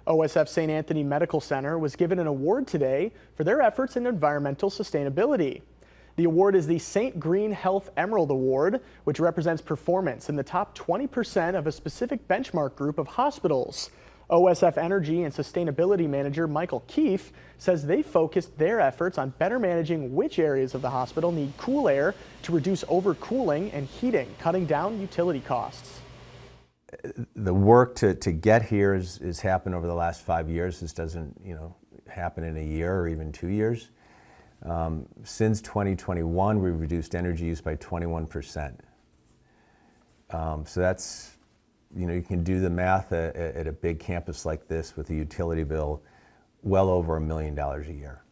OSF St. Anthony Medical Center was given an award today for their efforts in environmental sustainability. The award is the St. Greenhealth Emerald Award, which represents performance in the top 20% of a specific benchmark group of hospitals. OSF Energy and Sustainability Manager Michael Keefe says they focused their efforts on better managing which areas of the hospital need cool air to reduce overcooling and heating, cutting down utility costs. The work to get here has happened over the last 5 years. This doesn't, happen in a year or even 2 years. Since 2021, we've reduced energy use by 21%. So that's, you can do the math at a big campus like this with a utility bill well over $1 million a year.